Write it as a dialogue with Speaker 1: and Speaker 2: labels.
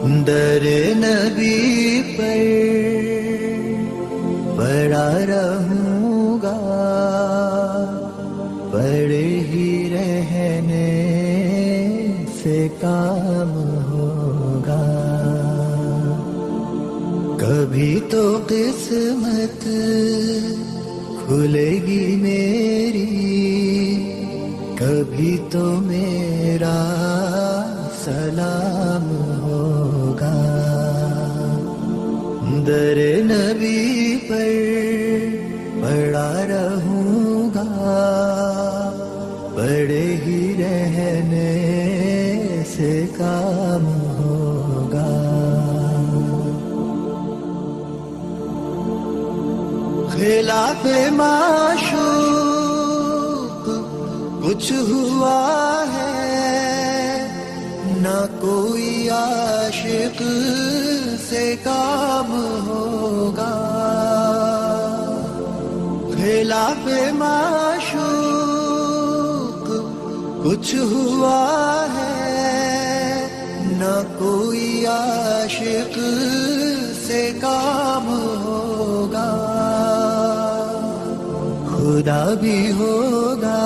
Speaker 1: در نبی پر پڑا رہوں گا، پڑے ہی رہنے سے کام ہوگا. کبھی تو قسمت کھلے گی میری، کبھی تو میرا سلام ہوگا. در نبی پر پڑا رہوں گا، پڑے ہی رہنے سے کام ہوگا. خلاف معشوق کچھ ہوا ہے، نہ کوئی عاشق سے کام ہوگا. خلاف معشوق کچھ ہوا ہے، نہ کوئی عاشق سے کام ہوگا. خدا بھی ہوگا